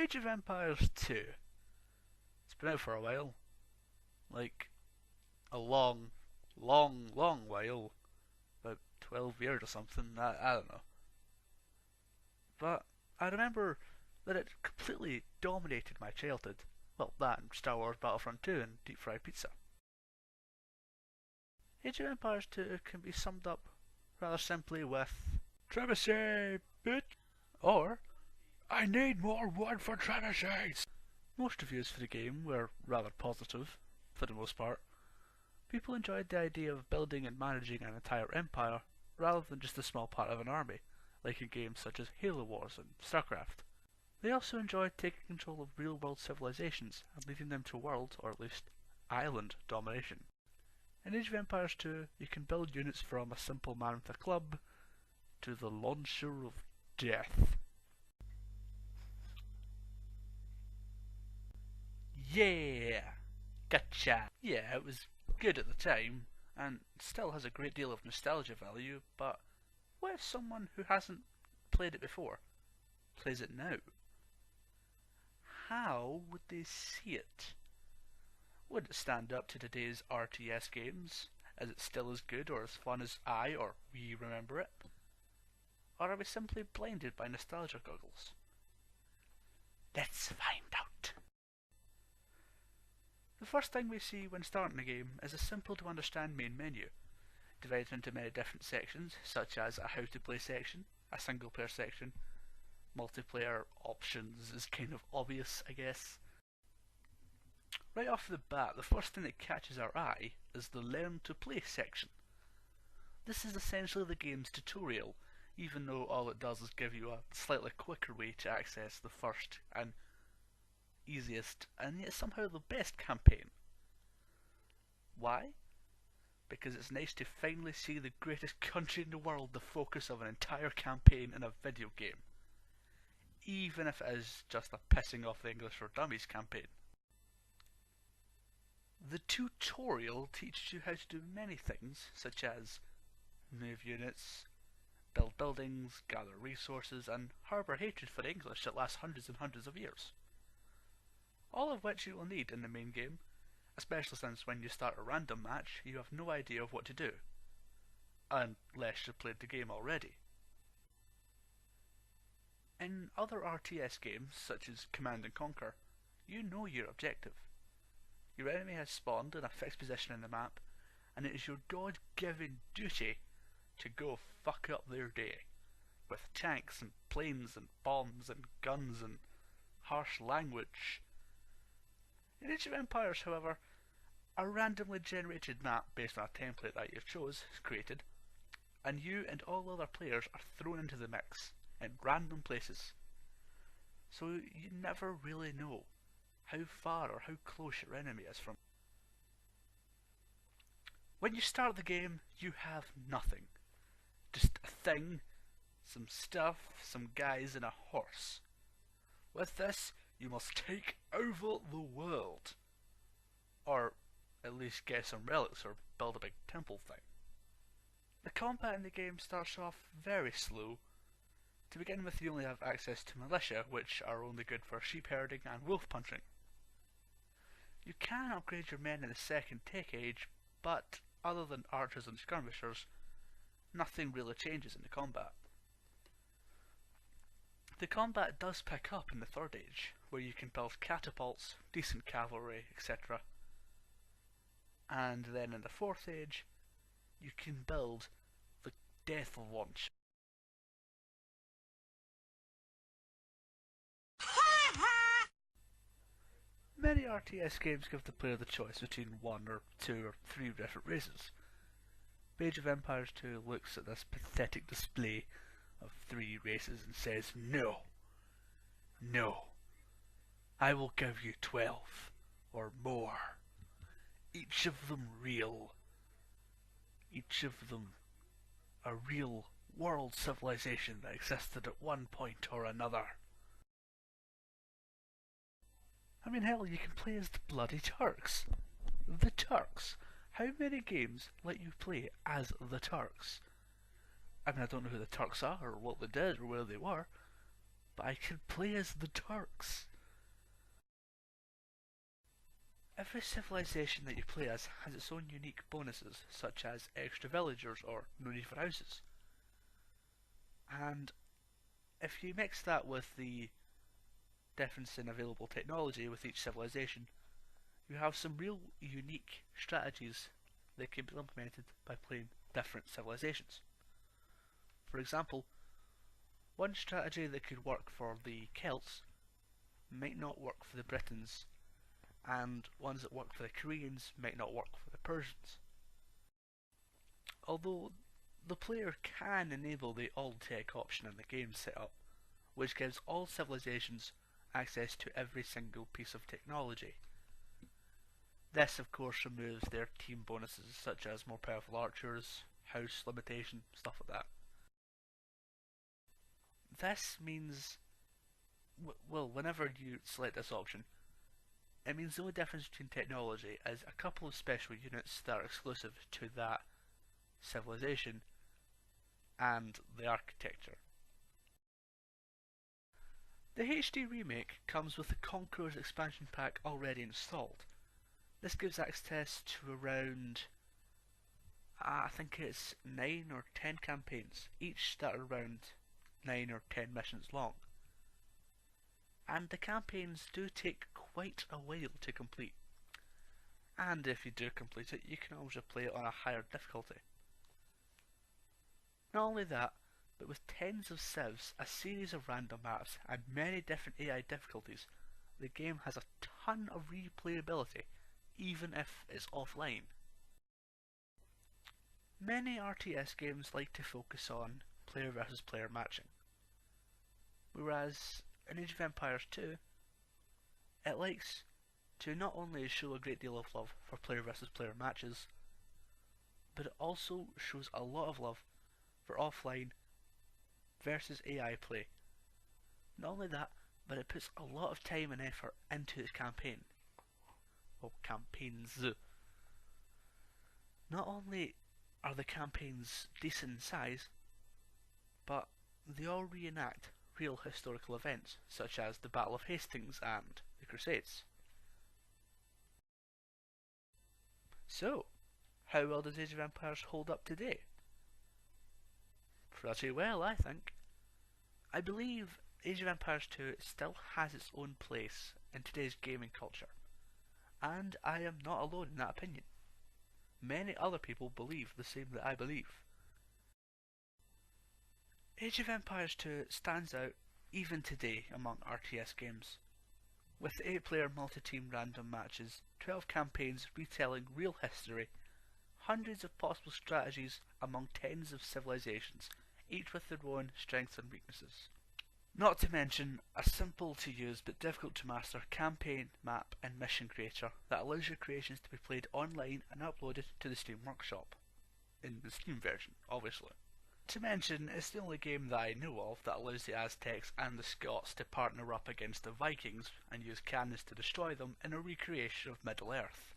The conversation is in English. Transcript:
Age of Empires 2. It's been out for a while. Like, a long while. About 12 years or something. I don't know. But I remember that it completely dominated my childhood. Well, that and Star Wars Battlefront 2 and Deep Fried Pizza. Age of Empires 2 can be summed up rather simply with Trebuchet, bitch! Or, I need more wood for trebuchets! Most reviews for the game were rather positive, for the most part. People enjoyed the idea of building and managing an entire empire, rather than just a small part of an army, like in games such as Halo Wars and StarCraft. They also enjoyed taking control of real-world civilizations and leading them to world, or at least island, domination. In Age of Empires 2, you can build units from a simple man with a club to the Launcher of Death. Yeah! Gotcha! Yeah, it was good at the time, and still has a great deal of nostalgia value, but what if someone who hasn't played it before plays it now? How would they see it? Would it stand up to today's RTS games? Is it still as good or as fun as I or we remember it? Or are we simply blinded by nostalgia goggles? Let's find out. The first thing we see when starting a game is a simple to understand main menu, divided into many different sections, such as a how to play section, a single player section, multiplayer options is kind of obvious, I guess. Right off the bat, the first thing that catches our eye is the Learn to Play section. This is essentially the game's tutorial, even though all it does is give you a slightly quicker way to access the first and easiest and yet somehow the best campaign. Why? Because it's nice to finally see the greatest country in the world the focus of an entire campaign in a video game. Even if it is just a pissing off the English for Dummies campaign. The tutorial teaches you how to do many things, such as move units, build buildings, gather resources, and harbour hatred for the English that lasts hundreds and hundreds of years. All of which you will need in the main game, especially since when you start a random match, you have no idea of what to do, unless you've played the game already. In other RTS games, such as Command and Conquer, you know your objective. Your enemy has spawned in a fixed position in the map, and it is your God-given duty to go fuck up their day, with tanks and planes and bombs and guns and harsh language. In Age of Empires, however, a randomly generated map based on a template that you've chose is created, and you and all other players are thrown into the mix in random places. So you never really know how far or how close your enemy is from. When you start the game, you have nothing. Just a thing, some stuff, some guys and a horse. With this, you must take over the world. Or at least get some relics or build a big temple thing. The combat in the game starts off very slow. To begin with, you only have access to militia, which are only good for sheep herding and wolf punching. You can upgrade your men in the second tech age, but other than archers and skirmishers, nothing really changes in the combat. The combat does pick up in the third age, where you can build catapults, decent cavalry, etc. And then in the fourth age, you can build the death launch. Many RTS games give the player the choice between one or two or three different races. Age of Empires 2 looks at this pathetic display of three races and says, no, no, I will give you 12 or more, each of them real, each of them a real world civilization that existed at one point or another. I mean, hell, you can play as the bloody Turks. The Turks. How many games let you play as the Turks? I mean, I don't know who the Turks are, or what they did, or where they were, but I can play as the Turks. Every civilization that you play as has its own unique bonuses, such as extra villagers or no need for houses. And if you mix that with the difference in available technology with each civilization, you have some real unique strategies that can be implemented by playing different civilizations. For example, one strategy that could work for the Celts might not work for the Britons, and ones that work for the Koreans might not work for the Persians. Although the player can enable the all tech option in the game setup, which gives all civilizations access to every single piece of technology. This of course removes their team bonuses such as more powerful archers, house limitation, stuff like that. This means, well, whenever you select this option, it means the only difference between technology is a couple of special units that are exclusive to that civilization and the architecture. The HD remake comes with the Conqueror's expansion pack already installed. This gives access to around, I think it's 9 or 10 campaigns, each that are around 9 or 10 missions long. And the campaigns do take quite a while to complete. And if you do complete it, you can always play it on a higher difficulty. Not only that, but with tens of civs, a series of random maps, and many different AI difficulties, the game has a ton of replayability, even if it's offline. Many RTS games like to focus on player versus player matching, whereas in Age of Empires 2, it likes to not only show a great deal of love for player versus player matches, but it also shows a lot of love for offline versus AI play. Not only that, but it puts a lot of time and effort into its campaign. Well, campaigns. Not only are the campaigns decent in size, but they all reenact real historical events, such as the Battle of Hastings and the Crusades. So, how well does Age of Empires hold up today? Pretty well, I think. I believe Age of Empires 2 still has its own place in today's gaming culture, and I am not alone in that opinion. Many other people believe the same that I believe. Age of Empires 2 stands out even today among RTS games, with 8-player multi-team random matches, 12 campaigns retelling real history, hundreds of possible strategies among tens of civilizations, each with their own strengths and weaknesses. Not to mention a simple to use but difficult to master campaign, map and mission creator that allows your creations to be played online and uploaded to the Steam Workshop. In the Steam version, obviously. To mention, it's the only game that I know of that allows the Aztecs and the Scots to partner up against the Vikings and use cannons to destroy them in a recreation of Middle Earth.